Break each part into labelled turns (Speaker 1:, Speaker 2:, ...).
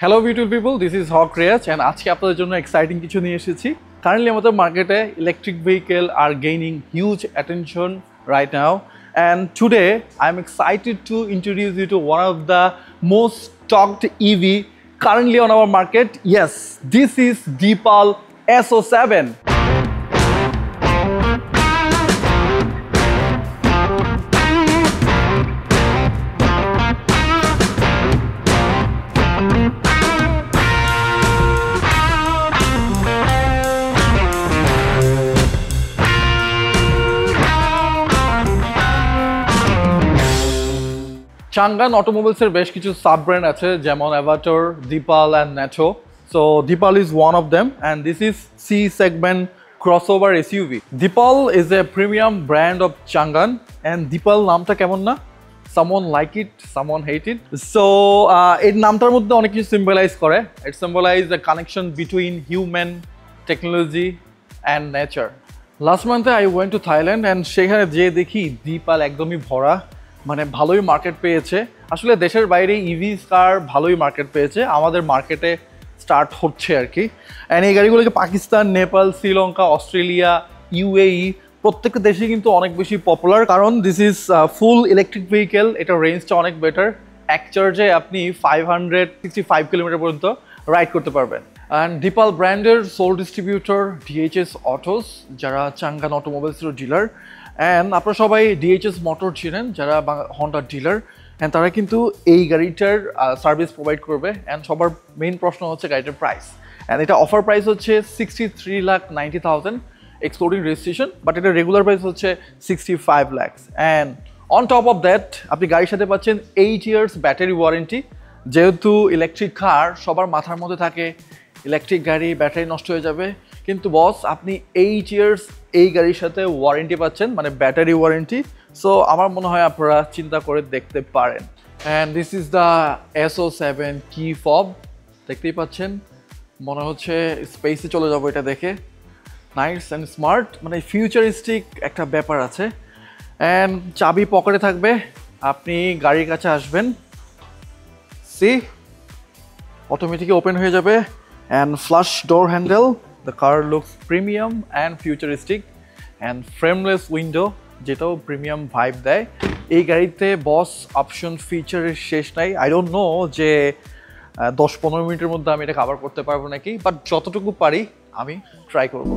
Speaker 1: Hello beautiful people, this is Hoque Riaz and আজকে আপনাদের জন্য এক্সাইটিং কিছু নিয়ে এসেছি। কারেন্টলি আমাদের মার্কেটে electric vehicle are gaining huge attention right now, and today I'm excited to introduce you to one of the most talked EV currently on our market. Yes, this is Deepal SO7. Changan Automobiles এর বেশ কিছু sub brand আছে যেমন Avator, Deepal and Nacho. So Deepal is one of them and this is C segment crossover SUV. Deepal is a premium brand of Changan and Deepal নামটা কেমন না? Someone like it, someone hate it. So এর নামটার মধ্যে অনেক কিছু symbolise করে. It symbolize a connection between human, technology and nature. Last month I went to Thailand and সেখানে যে দেখি Deepal একদমই ভরা, মানে ভালোই মার্কেট পেয়েছে। আসলে দেশের বাইরে ইভি কার ভালোই মার্কেট পেয়েছে, আমাদের মার্কেটে স্টার্ট হচ্ছে আর কি। অ্যান্ড এই গাড়িগুলোকে পাকিস্তান, নেপাল, শ্রীলঙ্কা, অস্ট্রেলিয়া, ইউএই প্রত্যেকটা দেশে কিন্তু অনেক বেশি পপুলার, কারণ this is full electric vehicle. এটা রেঞ্জটা অনেক বেটার, এক চার্জে আপনি 565 কিলোমিটার পর্যন্ত রাইড করতে পারবেন। অ্যান্ড ডিপাল ব্র্যান্ডের সোল ডিস্ট্রিবিউটর ডিএইচএস অটোস, যারা চাঙ্গান অটোমোবাইলসের ডিলার। অ্যান্ড আপনারা সবাই ডিএইচএস মোটর ছিলেন যারা হন্ডার ডিলার, অ্যান্ড তারা কিন্তু এই গাড়িটার সার্ভিস প্রোভাইড করবে। অ্যান্ড সবার মেইন প্রশ্ন হচ্ছে গাড়িটার প্রাইস, অ্যান্ড এটা অফার প্রাইস হচ্ছে 63,90,000 এক্সক্লুডিং রেজিস্ট্রেশন, বাট এটা রেগুলার প্রাইস হচ্ছে 65 lakhs। And on top of that আপনি গাড়ির সাথে পাচ্ছেন 8 years ব্যাটারি ওয়ারেন্টি। যেহেতু ইলেকট্রিক কার সবার মাথার মধ্যে থাকে ইলেকট্রিক গাড়ি ব্যাটারি নষ্ট হয়ে যাবে, কিন্তু বস আপনি 8 years এই গাড়ির সাথে ওয়ারেন্টি পাচ্ছেন, মানে ব্যাটারি ওয়ারেন্টি। সো আমার মনে হয় আপনারা চিন্তা করে দেখতে পারেন। And this is the SO7 কি ফব, দেখতেই পাচ্ছেন, মনে হচ্ছে স্পেসে চলে যাবো এটা দেখে। নাইস অ্যান্ড স্মার্ট, মানে ফিউচারিস্টিক একটা ব্যাপার আছে। অ্যান্ড চাবি পকেটে থাকবে, আপনি গাড়ির কাছে আসবেন, সি অটোমেটিক ওপেন হয়ে যাবে। And flush door handle, the car looks premium and futuristic, and frameless window যেটাও প্রিমিয়াম ভাইব দেয়। এই গাড়িতে বস অপশন ফিচারের শেষ নাই। আই ডোন্ট নো যে 10-15 মিনিটের মধ্যে আমি এটা কভার করতে পারবো নাকি, বাট যতটুকু পারি আমি ট্রাই করব।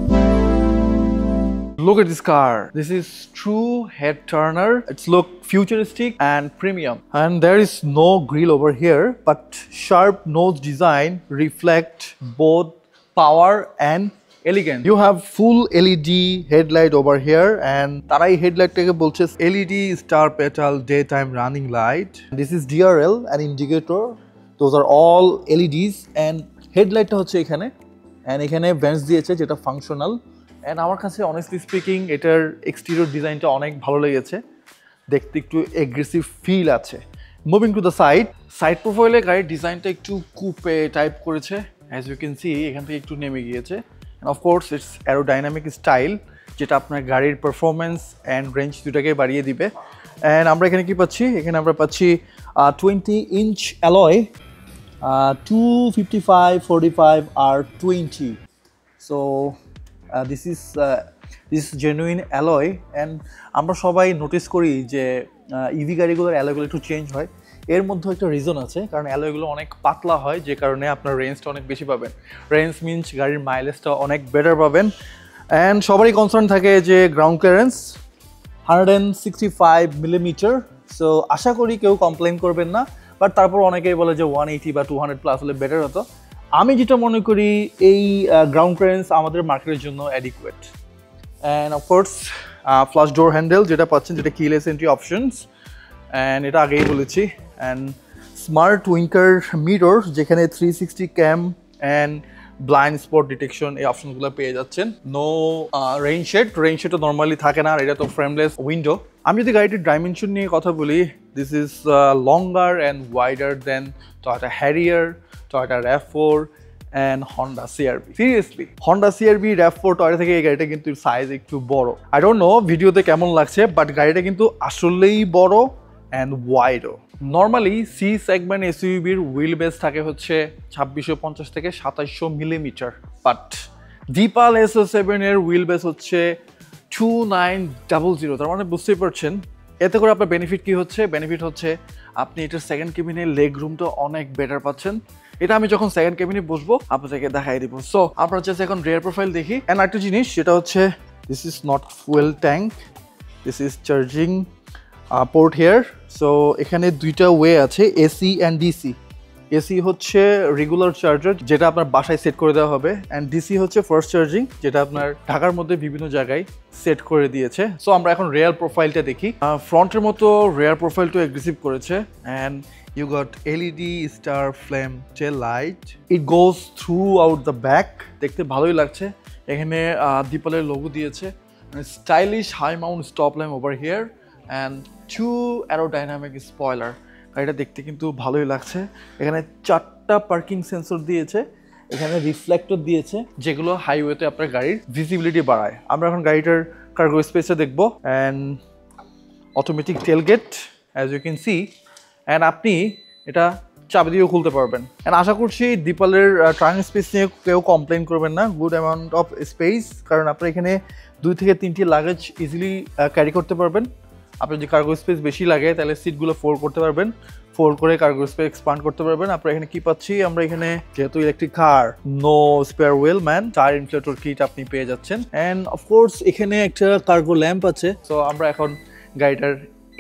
Speaker 1: Look at this car. This is true head turner. It's look futuristic and premium. And there is no grille over here, but sharp nose design reflect both power and elegance. You have full LED headlight over here, and tarai headlight take bolche LED star petal daytime running light. This is DRL and indicator. Those are all LEDs, and headlight ta hocche ekhane, and ekhane vents diyeche jeta functional. And আমার কাছে honestly speaking এটার exterior ডিজাইনটা অনেক ভালো লেগেছে, দেখতে একটু aggressive feel আছে। মুভিং টু দ্য সাইড প্রোফাইলে গাড়ির ডিজাইনটা একটু কুপে টাইপ করেছে, অ্যাজ ইউ ক্যান সি এখান থেকে একটু নেমে গিয়েছে। And of course it's aerodynamic style, যেটা আপনার গাড়ির পারফরমেন্স অ্যান্ড রেঞ্জ দুটাকে বাড়িয়ে দিবে। অ্যান্ড আমরা এখানে কি পাচ্ছি, এখানে আমরা পাচ্ছি 20-inch অ্যালয়, 255, 45 আর 20। So this is genuine alloy, and আমরা সবাই নোটিস করি যে ইভি গাড়িগুলোর অ্যালয়গুলো একটু চেঞ্জ হয়। এর মধ্যে একটা রিজন আছে, কারণ অ্যালয়গুলো অনেক পাতলা হয়, যে কারণে আপনার রেঞ্জটা অনেক বেশি পাবেন। রেঞ্জ মিনস গাড়ির মাইলেজটা অনেক বেটার পাবেন। অ্যান্ড সবারই কনসার্ন থাকে যে গ্রাউন্ড ক্লিয়ারেন্স 165 মিলিমিটার। সো আশা করি কেউ কমপ্লেন করবেন না, বাট তারপর অনেকেই বলে যে 180 বা 200+ হলে বেটার হতো। আমি যেটা মনে করি এই গ্রাউন্ড ক্লিয়ারেন্স আমাদের মার্কেটের জন্য adequate. And of course flush door handle যেটা পাচ্ছেন, যেটা কিলেস এন্ট্রি অপশনস, অ্যান্ড এটা আগেই বলেছি। অ্যান্ড স্মার্ট উইঙ্কার মিরর, যেখানে 360 ক্যাম অ্যান্ড ব্লাইন্ড স্পট ডিটেকশন এই অপশনগুলো পেয়ে যাচ্ছেন। নো রেইনশেড নর্মালি থাকে না, আর এটা তো ফ্রেমলেস উইন্ডো। আমি যদি গাড়িটির ডাইমেনশন নিয়ে কথা বলি, this is longer and wider than Toyota Harrier, Toyota RAV4 and Honda CR-V. Seriously, Honda CR-V, RAV4 Toyota থেকে এই গাড়িটা কিন্তু সাইজ একটু বড়। I don't know ভিডিওতে কেমন লাগছে, বাট গাড়িটা কিন্তু আসলেই বড় অ্যান্ড ওয়াইডও। নর্মালি সি সেগমেন্ট এসইউভির হুইল বেস থাকে হচ্ছে 2650 থেকে 2700 মিলিমিটার, বাট ডিপাল SO7 এর হুইল বেস হচ্ছে 2900। তার মানে বুঝতেই পারছেন এতে করে আপনার বেনিফিট কি হচ্ছে। বেনিফিট হচ্ছে আপনি এটার সেকেন্ড কেবিনের লেগ রুমটা অনেক বেটার পাচ্ছেন। এটা আমি যখন সেকেন্ড কেবিনে বসবো আপনাদেরকে দেখাই দিব। সো আমরা জাস্ট এখন রিয়ার প্রোফাইল দেখি। অ্যান্ড একটা জিনিস সেটা হচ্ছে this is not fuel tank, this is charging port here. So এখানে দুইটা ওয়ে আছে, এসি অ্যান্ড ডিসি। এসি হচ্ছে রেগুলার চার্জার যেটা আপনার বাসায় সেট করে দেওয়া হবে, অ্যান্ড ডিসি হচ্ছে ফার্স্ট চার্জিং যেটা আপনার ঢাকার মধ্যে বিভিন্ন জায়গায় সেট করে দিয়েছে। সো আমরা এখন রেয়ার প্রোফাইলটা দেখি। ফ্রন্টের মতো রেয়ার প্রোফাইলটা এগ্রেসিভ করেছে, and you got LED star flame tail light, it goes throughout the back, দেখতে ভালোই লাগছে। এখানে ডিপালের লোগো দিয়েছে, stylish high mount stop lamp over here and 2 aerodynamic spoiler. গাড়িটা দেখতে কিন্তু ভালোই লাগছে। এখানে 4টা পার্কিং সেন্সর দিয়েছে, এখানে রিফ্লেক্টর দিয়েছে যেগুলো হাইওয়েতে আপনার গাড়ির ভিজিবিলিটি বাড়ায়। আমরা এখন গাড়িটার কার্গো স্পেসে দেখবো, and automatic tailgate as you can see, and আপনি এটা চাবি দিয়েও খুলতে পারবেন। অ্যান্ড আশা করছি ডিপালের ট্রাঙ্ক স্পেস নিয়ে কেউ কমপ্লেন করবেন না, গুড অ্যামাউন্ট অফ স্পেস, কারণ আপনার এখানে 2 থেকে 3টি লাগেজ ইজিলি ক্যারি করতে পারবেন। আপনার যদি কার্গো স্পেস বেশি লাগে তাহলে সিটগুলো ফোল্ড করতে পারবেন, ফোল্ড করে কার্গো স্পেস এক্সপান্ড করতে পারবেন। আপনারা এখানে কি পাচ্ছি, আমরা এখানে যেহেতু electric car, no spare wheel man, tyre inflator kit আপনি পেয়ে যাচ্ছেন, অ্যান্ড অফকোর্স এখানে একটা কার্গো ল্যাম্প আছে। সো আমরা এখন গাড়িটার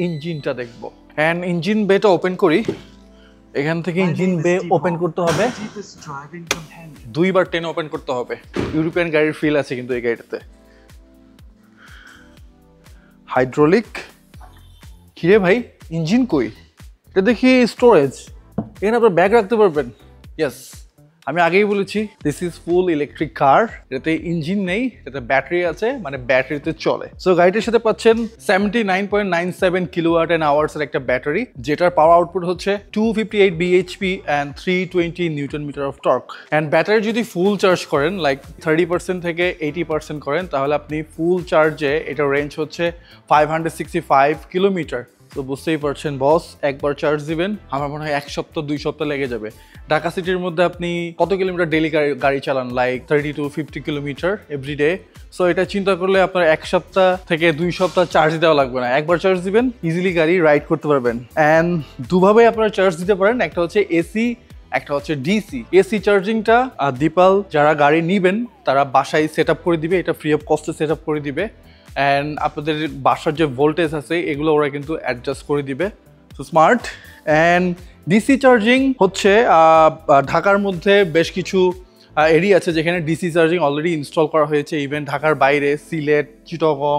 Speaker 1: ইঞ্জিনটা দেখবো। অ্যান্ড ইঞ্জিন বেটা ওপেন করি। এখান থেকে ইঞ্জিন বে ওপেন করতে হবে 2বার টেনে ওপেন করতে হবে। ইউরোপিয়ান গাড়ির ফিল আছে কিন্তু এই গাড়িটাতে। হাইড্রোলিক। কিরে ভাই ইঞ্জিন কই? এটা দেখি স্টোরেজ, এখানে আপনার ব্যাগ রাখতে পারবেন। ইয়েস, আমি আগেই বলেছি দিস ইজ ফুল ইলেকট্রিক কার। এটাতে ইঞ্জিন নেই, এটাতে ব্যাটারি আছে, মানে ব্যাটারিতে চলে। সো গাড়িটার সাথে পাচ্ছেন 79.97 kWh এর একটা ব্যাটারি, যেটার পাওয়ার আউটপুট হচ্ছে 258 bhp and 320 newton metre of torque. And battery যদি ফুল চার্জ করেন, লাইক 30% থেকে 80% করেন, তাহলে আপনি ফুল চার্জে এটার রেঞ্জ হচ্ছে 565 কিলোমিটার। তো বুঝতেই পারছেন বস, একবার চার্জ দিবেন আমার মনে হয় 1 সপ্তাহ 2 সপ্তাহ লেগে যাবে। ঢাকা সিটির মধ্যে আপনি কত কিলোমিটার ডেলি গাড়ি চালান, like 30 to 50 kilometre every day. So এটা চিন্তা করলে আপনার 1 সপ্তাহ থেকে 2 সপ্তাহ চার্জ দেওয়া লাগবে না, একবার চার্জ দিবেন ইজিলি গাড়ি রাইড করতে পারবেন। অ্যান্ড দুভাবে আপনারা চার্জ দিতে পারেন, একটা হচ্ছে এসি, একটা হচ্ছে ডিসি। এসি চার্জিংটা ডিপাল যারা গাড়ি নিবেন তারা বাসায় সেট আপ করে দিবে, এটা ফ্রি অফ কস্টে সেট আপ করে দিবে। অ্যান্ড আপনাদের বাসার যে ভোল্টেজ আছে এগুলো ওরা কিন্তু অ্যাডজাস্ট করে দিবে। So smart. And DC charging হচ্ছে ঢাকার মধ্যে বেশ কিছু এরিয়া আছে যেখানে ডিসি চার্জিং অলরেডি ইনস্টল করা হয়েছে। ইভেন ঢাকার বাইরে সিলেট, চিটাগং,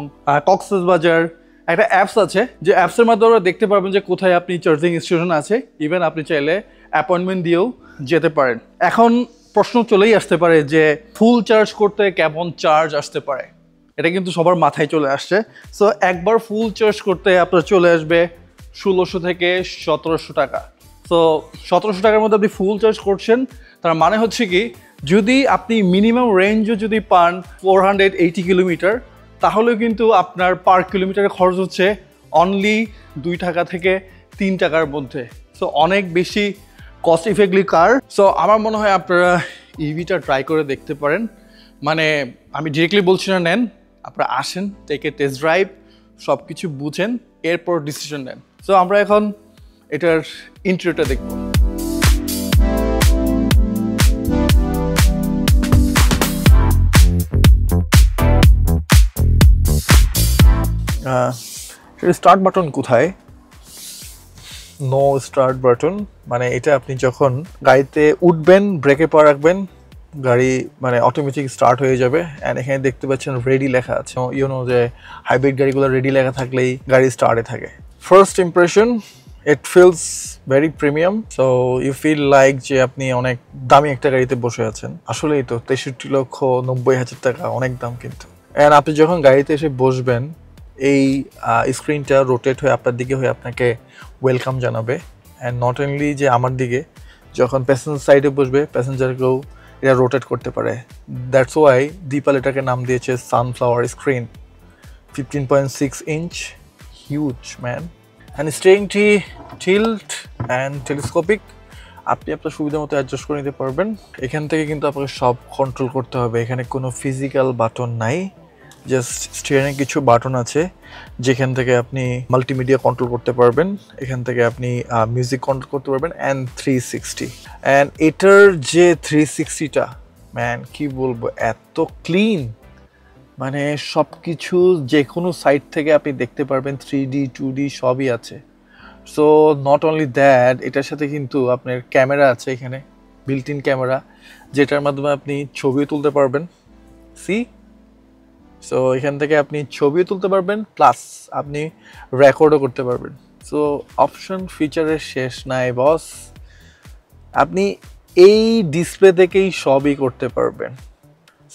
Speaker 1: কক্সবাজার একটা অ্যাপস আছে, যে অ্যাপসের মাধ্যমে দেখতে পারবেন যে কোথায় আপনি চার্জিং স্টেশন আছে। ইভেন আপনি চাইলে অ্যাপয়েন্টমেন্ট দিয়েও যেতে পারেন। এখন প্রশ্ন চলেই আসতে পারে যে ফুল চার্জ করতে কেমন চার্জ আসতে পারে, এটা কিন্তু সবার মাথায় চলে আসছে। সো একবার ফুল চার্জ করতে আপনার চলে আসবে 1600 থেকে 1700 টাকা। সো 1700 টাকার মধ্যে আপনি ফুল চার্জ করছেন, তার মানে হচ্ছে কি, যদি আপনি মিনিমাম রেঞ্জও যদি পান 480 কিলোমিটার, তাহলেও কিন্তু আপনার পার কিলোমিটারে খরচ হচ্ছে অনলি 2 টাকা থেকে 3 টাকার মধ্যে। সো অনেক বেশি কস্ট ইফেক্টলি কার। সো আমার মনে হয় আপনারা ইভিটা ট্রাই করে দেখতে পারেন। মানে আমি ডিরেক্টলি বলছি না নেন, আপনারা আসেন, টেক এ টেস্ট ড্রাইভ, সব কিছু বুঝেন, এরপর ডিসিশন নেন। সো আমরা এখন এটার ইন্টেরিয়রটা দেখব। স্টার্ট বাটন কোথায়? নো স্টার্ট বাটন, মানে এটা আপনি যখন গাড়িতে উঠবেন ব্রেকে পা রাখবেন, গাড়ি মানে অটোমেটিক স্টার্ট হয়ে যাবে। অ্যান্ড এখানে দেখতে পাচ্ছেন রেডি লেখা আছে। ইউনো যে হাইব্রিড গাড়িগুলো রেডি লেখা থাকলেই গাড়ি স্টার্টে থাকে। First impression, it feels very premium. So you feel like যে আপনি অনেক দামি একটা গাড়িতে বসে আছেন। আসলেই তো 63,90,000 টাকা অনেক দাম কিন্তু। অ্যান্ড আপনি যখন গাড়িতে এসে বসবেন, এই স্ক্রিনটা রোটেট হয়ে আপনার দিকে হয়ে আপনাকে ওয়েলকাম জানাবে। অ্যান্ড নট অনলি যে আমার দিকে, যখন প্যাসেঞ্জার সাইডে বসবে প্যাসেঞ্জারকেও এটা রোটেট করতে পারে। দ্যাটস ওয়াই ডিপাল এটাকে নাম দিয়েছে sunflower screen. 15.6 inch, huge man. And স্টিয়ারিংটি টিল্ট অ্যান্ড টেলিস্কোপিক, আপনি আপনার সুবিধা মতো অ্যাডজাস্ট করে নিতে পারবেন। এখান থেকে কিন্তু আপনাকে সব কন্ট্রোল করতে হবে, এখানে কোনো ফিজিক্যাল বাটন নাই, জাস্ট স্টিয়ারিংয়ে কিছু বাটন আছে যেখান থেকে আপনি মাল্টিমিডিয়া কন্ট্রোল করতে পারবেন, এখান থেকে আপনি মিউজিক কন্ট্রোল করতে পারবেন অ্যান্ড 360। অ্যান্ড এটার যে 360টা ম্যান কি বলবো, এত ক্লিন, মানে সব কিছু যে কোনো সাইড থেকে আপনি দেখতে পারবেন, 3D 2D সবই আছে। সো নট অনলি দ্যাট, এটার সাথে কিন্তু আপনার ক্যামেরা আছে, এখানে বিল্ট ইন ক্যামেরা, যেটার মাধ্যমে আপনি ছবিও তুলতে পারবেন। সি, সো এখান থেকে আপনি ছবিও তুলতে পারবেন, প্লাস আপনি রেকর্ডও করতে পারবেন। সো অপশন ফিচারের শেষ নাই বস, আপনি এই ডিসপ্লে থেকেই সবই করতে পারবেন।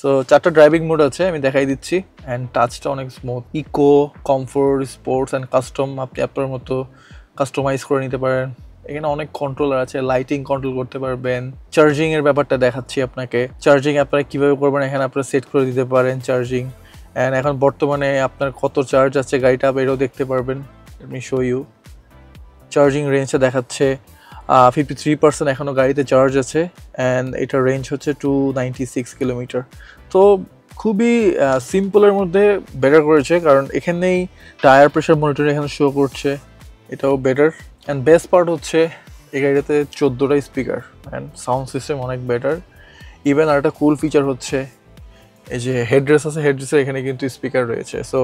Speaker 1: সো 4টা ড্রাইভিং মোড আছে, আমি দেখাই দিচ্ছি। অ্যান্ড টাচটা অনেক smooth, eco, comfort, sports and custom, আপনি আপনার মতো কাস্টমাইজ করে নিতে পারেন। এখানে অনেক কন্ট্রোলার আছে, লাইটিং কন্ট্রোল করতে পারবেন। চার্জিং এর ব্যাপারটা দেখাচ্ছি আপনাকে, চার্জিং আপনারা কীভাবে করবেন এখানে আপনারা সেট করে দিতে পারেন চার্জিং। অ্যান্ড এখন বর্তমানে আপনার কত চার্জ আছে গাড়িটা, এটাও দেখতে পারবেন। আমি শো ইউ, চার্জিং রেঞ্জটা দেখাচ্ছে 53% এখনও গাড়িতে চার্জ আছে। অ্যান্ড এটার রেঞ্জ হচ্ছে 296 কিলোমিটার। তো খুবই সিম্পলের মধ্যে বেটার করেছে, কারণ এখানেই টায়ার প্রেশার মনিটর এখানে শো করছে, এটাও বেটার। অ্যান্ড বেস্ট পার্ট হচ্ছে এই গাড়িটাতে 14টা স্পিকার অ্যান্ড সাউন্ড সিস্টেম অনেক বেটার। ইভেন আর একটা কুল ফিচার হচ্ছে এই যে হেডরেস আছে, হেডরেসের এখানে কিন্তু স্পিকার রয়েছে। সো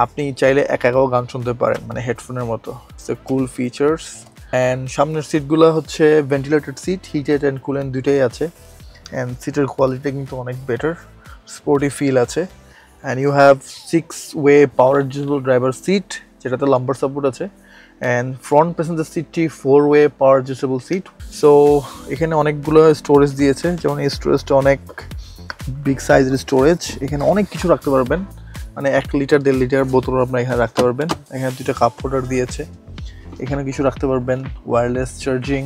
Speaker 1: আপনি চাইলে একাও গান শুনতে পারেন, মানে হেডফোনের মতো। So cool features. অ্যান্ড সামনের সিটগুলো হচ্ছে ventilated seat, heated and coolant দুইটাই আছে। অ্যান্ড সিটের কোয়ালিটি কিন্তু অনেক বেটার, স্পোর্টি ফিল আছে। অ্যান্ড ইউ হ্যাভ 6-ওয়ে পাওয়ার অ্যাডজাস্টেবল ড্রাইভার সিট, যেটাতে লাম্বার সাপোর্ট আছে। অ্যান্ড ফ্রন্ট প্যাসেঞ্জার সিটটি 4-ওয়ে পাওয়ার অ্যাডজাস্টেবল সিট। সো এখানে অনেকগুলো স্টোরেজ দিয়েছে, যেমন এই স্টোরেজটা অনেক বিগ সাইজের স্টোরেজ, এখানে অনেক কিছু রাখতে পারবেন, মানে 1 লিটার 1.5 লিটার বোতল আপনারা এখানে রাখতে পারবেন। এখানে 2টা কাপ হোল্ডার দিয়েছে, এখানে কিছু রাখতে পারবেন, ওয়্যারলেস চার্জিং,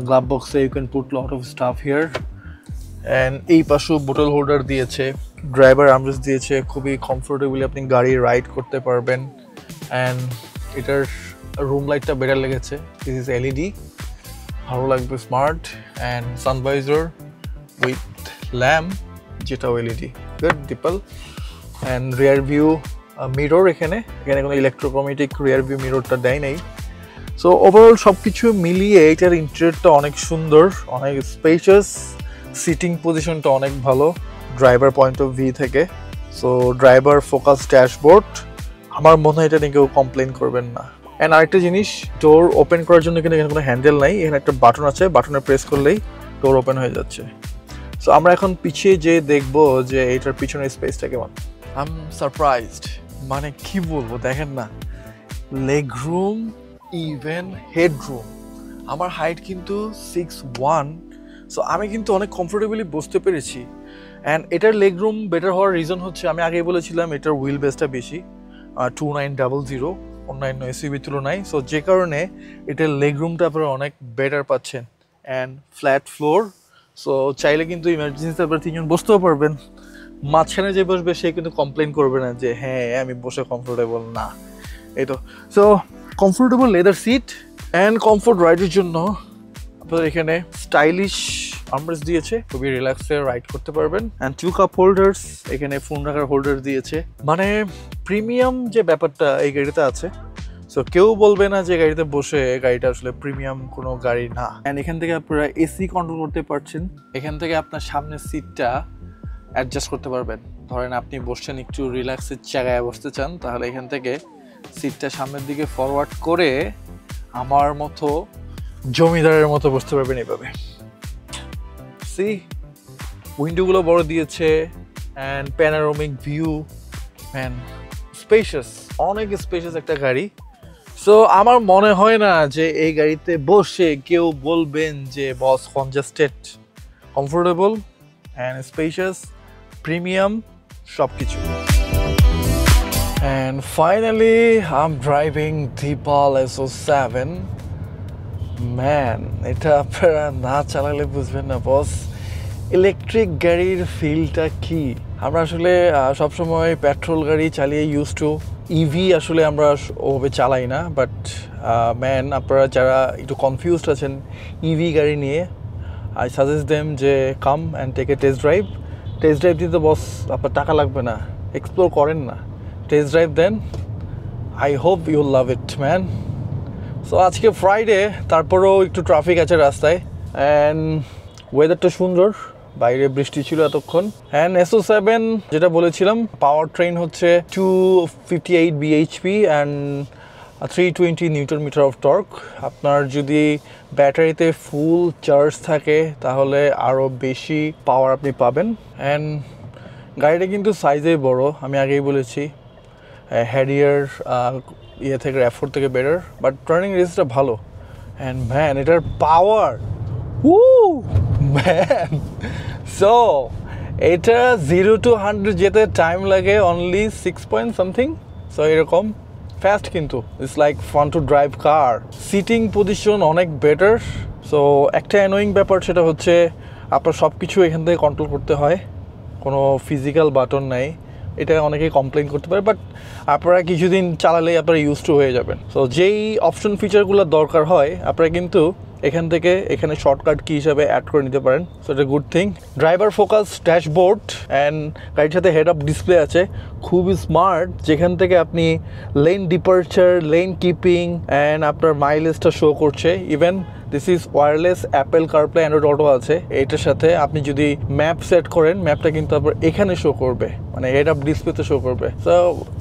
Speaker 1: গ্লাভ বক্সে you can put lot of stuff here. And এই পাশেও বোতল হোল্ডার দিয়েছে, ড্রাইভার আর্মরেস্ট দিয়েছে, খুবই কমফোর্টেবলি আপনি গাড়ি রাইড করতে পারবেন। অ্যান্ড এটার রুম লাইটটা বেটার লেগেছে, দিস ইজ এলইডি, ভালো লাগবে, smart. And sun visor with lamp, যেটাও LED, good Deepal. And rear view mirror, এখানে কোনো ইলেকট্রোক্রোমেটিক রিয়ার ভিউ মিররটা দেয় নাই। সো ওভারঅল সব কিছু মিলিয়ে এটার ইন্টেরিয়রটা অনেক সুন্দর, অনেক স্পেশাস, সিটিং পজিশনটা অনেক ভালো ড্রাইভার পয়েন্ট অফ ভিউ থেকে। সো ড্রাইভার ফোকাস ড্যাশবোর্ড, আমার মনে হয় এটা নিয়ে কেউ কমপ্লেন করবেন না। অ্যান্ড আরেকটা জিনিস, ডোর ওপেন করার জন্য কিন্তু এখানে কোনো হ্যান্ডেল নাই, এখানে একটা বাটন আছে, বাটনে প্রেস করলেই ডোর ওপেন হয়ে যাচ্ছে। সো আমরা এখন পিছিয়ে যেয়ে দেখবো যে এটার পিছনের স্পেসটা কেমন। আই এম সারপ্রাইজড, মানে কি বলবো, দেখেন না, লেগ রুম, ইভেন হেডরুম। আমার হাইট কিন্তু 6'1", সো আমি কিন্তু অনেক কমফোর্টেবলি বসতে পেরেছি। অ্যান্ড এটার লেগ রুম বেটার হওয়ার রিজন হচ্ছে, আমি আগেই বলেছিলাম এটার হুইল বেসটা বেশি, 2900 অন্যান্য এসইউভির তুলনায়। সো যে কারণে এটার লেগ রুমটা আপনারা অনেক বেটার পাচ্ছেন। অ্যান্ড ফ্ল্যাট ফ্লোর, সো চাইলে কিন্তু ইমার্জেন্সিতে আপনারা 3জন বসতেও পারবেন। মাঝখানে যে বসবে সে কিন্তু কমপ্লেন করবে না যে হ্যাঁ আমি বসে কমফোর্টেবল না, এই তো। So comfortable leather seat and comfort রাইডের জন্য আপনাদের এখানে স্টাইলিশ আর্মরেস্ট দিয়েছে, খুবই রিল্যাক্সে রাইড করতে পারবেন। অ্যান্ড 2 কাপ হোল্ডার্স, এখানে ফোন রাখার হোল্ডার দিয়েছে, মানে প্রিমিয়াম যে ব্যাপারটা এই গাড়িতে আছে। সো কেউ বলবে না যে গাড়িতে বসে গাড়িটা আসলে প্রিমিয়াম কোনো গাড়ি না। অ্যান্ড এখান থেকে আপনারা এসি কন্ট্রোল করতে পারছেন, এখান থেকে আপনার সামনের সিটটা অ্যাডজাস্ট করতে পারবেন। ধরেন আপনি বসছেন একটু রিল্যাক্সের জায়গায় বসতে চান, তাহলে এখান থেকে সিটটা সামনের দিকে ফরওয়ার্ড করে আমার মতো জমিদারের মতো বসতে পারবেন এভাবে। সি, উইন্ডোগুলো বড় দিয়েছে and panoramic view and spacious, অনেক স্পেশাস একটা গাড়ি। সো আমার মনে হয় না যে এই গাড়িতে বসে কেউ বলবেন যে boss congested, comfortable and spacious, premium সব কিছু। And finally, I'm driving Deepal SO7. Man, এটা আপনারা না চালালে বুঝবেন না বস, ইলেকট্রিক গাড়ির ফিলটা কি। আমরা আসলে সবসময় পেট্রোল গাড়ি চালিয়ে ইউজ টু, ইভি আসলে আমরা ওভাবে চালাই না, বাট ম্যান আপনারা যারা একটু কনফিউজড আছেন ইভি গাড়ি নিয়ে, আই সাজেস্ট দেম যে come and take a test drive. Test drive দিতে বস আপনার টাকা লাগবে না, এক্সপ্লোর করেন না, টেস্ট ড্রাইভ দেন। I hope you love it man. So আজকে ফ্রাইডে, তারপরেও একটু ট্রাফিক আছে রাস্তায়, অ্যান্ড ওয়েদারটা সুন্দর, বাইরে বৃষ্টি ছিল এতক্ষণ। অ্যান্ড SO7 যেটা বলেছিলাম, পাওয়ার ট্রেন হচ্ছে 258 bhp and 320 newton metre of torque. আপনার যদি ব্যাটারিতে ফুল চার্জ থাকে তাহলে আরও বেশি পাওয়ার আপনি পাবেন। অ্যান্ড গাড়িটা কিন্তু সাইজেই বড়, আমি আগেই বলেছি, হ্যারিয়ার ইয়ে থেকে RAV4 থেকে বেটার, বাট টার্নিং রেঞ্জটা ভালো। অ্যান্ড ম্যান এটার পাওয়ার, ম্যান। সো এটা 0 to 100 যেতে টাইম লাগে অনলি 6 পয়েন্ট সামথিং। সো এরকম ফাস্ট, কিন্তু it's like fun to drive car. Seating position অনেক বেটার। সো একটা অ্যানোয়িং ব্যাপার, সেটা হচ্ছে আপনার সব কিছু এখান থেকে কন্ট্রোল করতে হয়, কোনো ফিজিক্যাল বাটন নাই। এটা অনেকেই কমপ্লেন করতে পারে, বাট আপনারা কিছুদিন চালালেই আপনারা ইউজ টু হয়ে যাবেন। সো যেই অপশন ফিচারগুলো দরকার হয় আপনারা কিন্তু এখান থেকে এখানে শর্টকাট কি হিসাবে অ্যাড করে নিতে পারেন। সো এটা good thing. Driver focus dashboard and গাড়ির সাথে হেড আপ ডিসপ্লে আছে, খুবই স্মার্ট, যেখান থেকে আপনি lane departure, lane keeping and আপনার মাইলেজটা শো করছে। Even this is wireless Apple CarPlay Android auto আছে এটার সাথে। আপনি যদি ম্যাপ সেট করেন, ম্যাপটা কিন্তু আপনার এখানে শো করবে, মানে হেড আপ ডিসপ্লেতে শো করবে। সো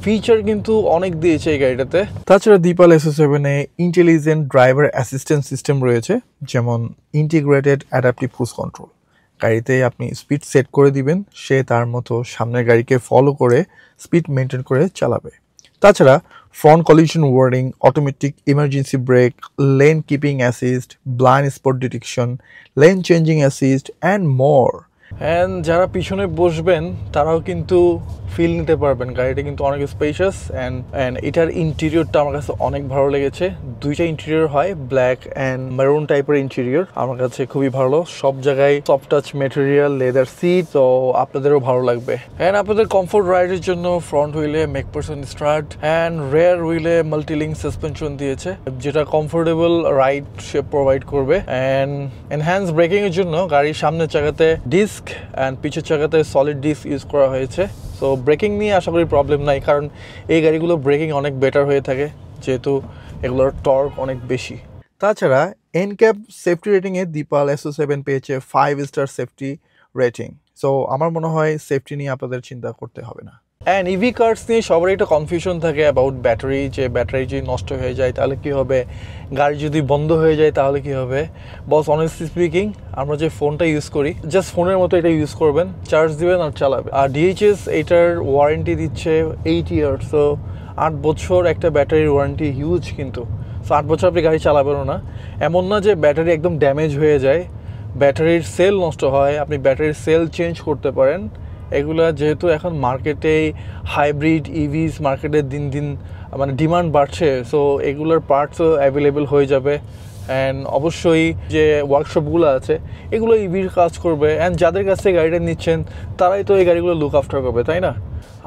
Speaker 1: ফিচার কিন্তু অনেক দিয়েছে এই গাড়িটাতে। তাছাড়া দীপাল SO7-এ ইন্টেলিজেন্ট ড্রাইভার অ্যাসিস্ট্যান্ট সিস্টেম রয়েছে, যেমন ইন্টিগ্রেটেড অ্যাডাপটিভ ক্রুজ কন্ট্রোল। গাড়িতে আপনি স্পিড সেট করে দিবেন, সে তার মতো সামনের গাড়িকে ফলো করে স্পিড মেনটেন করে চালাবে। তাছাড়া front collision warning, automatic emergency brake, lane keeping assist, blind spot detection, lane changing assist and more. And যারা পিছনে বসবেন তারাও কিন্তু ফিল নিতে পারবেন, গাড়িটা কিন্তু অনেক স্পেশাস। অ্যান্ড এটার ইন্টেরিয়রটা আমার কাছে অনেক ভালো লেগেছে। দুইটা ইন্টেরিয়র হয়, ব্ল্যাক অ্যান্ড মেরুন টাইপের ইন্টেরিয়র, আমার কাছে খুবই ভালো। সব জায়গায় soft touch material, leather seat, তো আপনাদেরও ভালো লাগবে। অ্যান্ড আপনাদের কমফোর্ট রাইডের জন্য ফ্রন্ট হুইলে মেক-পারসন স্টার্ট অ্যান্ড রেয়ার হুইলে মাল্টিলিঙ্ক সাসপেনশন দিয়েছে, যেটা কমফোর্টেবল রাইড সে প্রোভাইড করবে। অ্যান্ড এনহ্যান্স ব্রেকিং এর জন্য গাড়ির সামনের চাকাতে ডিস্ক অ্যান্ড পিছের চাকাতে সলিড ডিস্ক ইউজ করা হয়েছে। সো ব্রেকিং নিয়ে আশা করি প্রবলেম নাই, কারণ এই গাড়িগুলো ব্রেকিং অনেক বেটার হয়ে থাকে, যেহেতু এগুলোর টর্ক অনেক বেশি। তাছাড়া এনক্যাপ সেফটি রেটিংয়ে দীপাল SO7 পেয়েছে 5 স্টার সেফটি রেটিং। সো আমার মনে হয় সেফটি নিয়ে আপনাদের চিন্তা করতে হবে না। অ্যান্ড ইভি কার্স নিয়ে সবারই একটা কনফিউশন থাকে অ্যাবাউট ব্যাটারি, যে ব্যাটারি যদি নষ্ট হয়ে যায় তাহলে কী হবে, গাড়ি যদি বন্ধ হয়ে যায় তাহলে কী হবে। বস অনেস্টলি স্পিকিং, আমরা যে ফোনটা ইউজ করি, জাস্ট ফোনের মতো এটা ইউজ করবেন, চার্জ দিবেন আর চালাবেন। আর DHS এটার ওয়ারেন্টি দিচ্ছে 8 ইয়ার্স, সো 8 বছর একটা ব্যাটারির ওয়ারেন্টি, হিউজ কিন্তু। সো 8 বছর আপনি গাড়ি চালাবেনও না। এমন না যে ব্যাটারি একদম ড্যামেজ হয়ে যায়, ব্যাটারির সেল নষ্ট হয়, আপনি ব্যাটারির সেল চেঞ্জ করতে পারেন। এগুলো যেহেতু এখন মার্কেটে হাইব্রিড ইভিস মার্কেটে দিন দিন মানে ডিমান্ড বাড়ছে, সো এগুলোর পার্টসও অ্যাভেলেবেল হয়ে যাবে। অ্যান্ড অবশ্যই যে ওয়ার্কশপগুলো আছে এগুলো ইভির কাজ করবে, অ্যান্ড যাদের কাছ থেকে গাড়িটা নিচ্ছেন তারাই তো এই গাড়িগুলো লুক আফটার করবে, তাই না?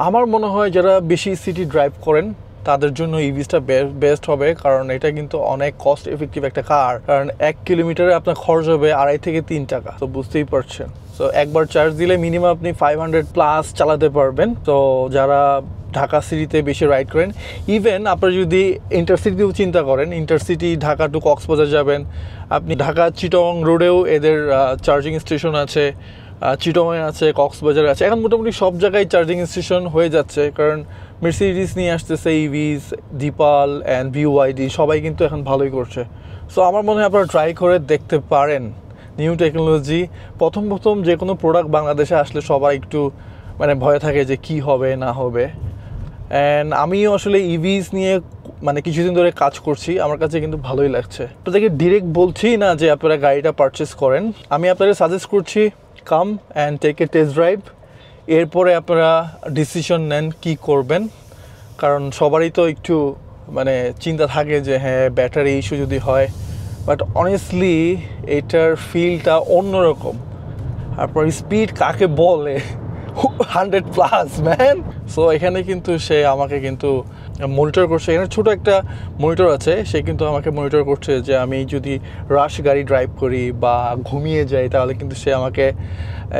Speaker 1: আমার মনে হয় যারা বেশি সিটি ড্রাইভ করেন তাদের জন্য ইভিসটা বেস্ট হবে, কারণ এটা কিন্তু অনেক কস্ট এফেক্টিভ একটা কার। কারণ 1 কিলোমিটারে আপনার খরচ হবে 2.5 থেকে 3 টাকা, তো বুঝতেই পারছেন। সো একবার চার্জ দিলে মিনিমাম আপনি 500+ চালাতে পারবেন। তো যারা ঢাকা সিটিতে বেশি রাইড করেন, ইভেন আপনারা যদি ইন্টারসিটিও চিন্তা করেন, ইন্টারসিটি ঢাকা টু কক্সবাজার যাবেন, আপনি ঢাকা চিটং রোডেও এদের চার্জিং স্টেশন আছে, চিটংয়ে আছে, কক্সবাজারে আছে। এখন মোটামুটি সব জায়গায় চার্জিং স্টেশন হয়ে যাচ্ছে, কারণ মের্সিডিজ নিয়ে আসতেছে ইভিস, দীপাল অ্যান্ড BYD সবাই কিন্তু এখন ভালোই করছে। সো আমার মনে হয় আপনারা ট্রাই করে দেখতে পারেন নিউ টেকনোলজি। প্রথম যে কোনো প্রোডাক্ট বাংলাদেশে আসলে সবাই একটু মানে ভয় থাকে যে কি হবে না হবে। অ্যান্ড আমিও আসলে ইভিস নিয়ে মানে কিছুদিন ধরে কাজ করছি, আমার কাছে কিন্তু ভালোই লাগছে। আপনাদেরকে ডিরেক্ট বলছি না যে আপনারা গাড়িটা পারচেস করেন, আমি আপনাদের সাজেস্ট করছি come and take a test drive, এরপরে আপনারা ডিসিশন নেন কি করবেন। কারণ সবারই তো একটু মানে চিন্তা থাকে যে হ্যাঁ ব্যাটারি ইস্যু যদি হয়, বাট অনেস্টলি এটার ফিলটা অন্যরকম। আপনার স্পিড কাকে বলে 100+ ম্যান। সো এখানে কিন্তু সে আমাকে কিন্তু মনিটর করছে, এখানে ছোট একটা মনিটর আছে, সে কিন্তু আমাকে মনিটর করছে যে আমি যদি রাশ গাড়ি ড্রাইভ করি বা ঘুমিয়ে যাই তাহলে কিন্তু সে আমাকে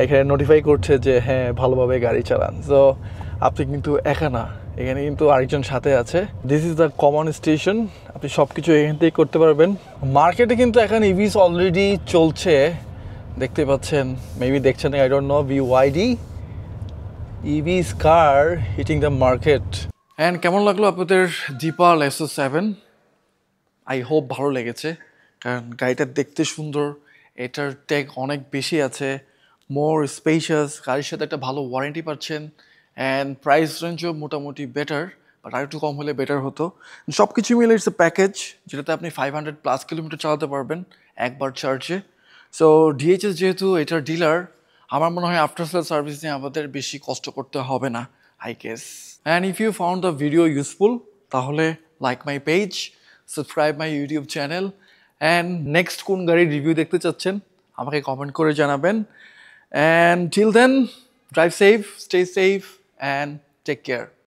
Speaker 1: এখানে নোটিফাই করছে যে হ্যাঁ ভালোভাবে গাড়ি চালান। সো আপনি কিন্তু একা না, এখানে কিন্তু আরেকজন সাথে আছে। This is the common station, আপনি সব কিছু এখান থেকেই করতে পারবেন। মার্কেটে কিন্তু এখন ইভিস অলরেডি চলছে, দেখতে পাচ্ছেন, মেবি দেখছেন, I don't know, BYD EVs car hitting the market. And কেমন লাগলো আপনাদের ডিপাল SO7? আই হোপ ভালো লেগেছে, কারণ গাড়িটা দেখতে সুন্দর, এটার ট্যাগ অনেক বেশি আছে, মোর স্পেশাস, গাড়ির সাথে একটা ভালো ওয়ারেন্টি পাচ্ছেন, অ্যান্ড প্রাইস রেঞ্জও মোটামুটি বেটার, বাট আর একটু কম হলে বেটার হতো। সব কিছু মিলে ইটস এ প্যাকেজ যেটাতে আপনি 500+ কিলোমিটার চালাতে পারবেন একবার চার্জে। সো ডিএইচএস যেহেতু এটার ডিলার, আমার মনে হয় আফটার সেল সার্ভিস নিয়ে আমাদের বেশি কষ্ট করতে হবে না, I guess. And if you found the video useful, তাহলে like my page, subscribe my YouTube channel, and next কোন গাড়ির রিভিউ দেখতে চাচ্ছেন আমাকে কমেন্ট করে জানাবেন। And till then, drive safe, stay safe, and take care.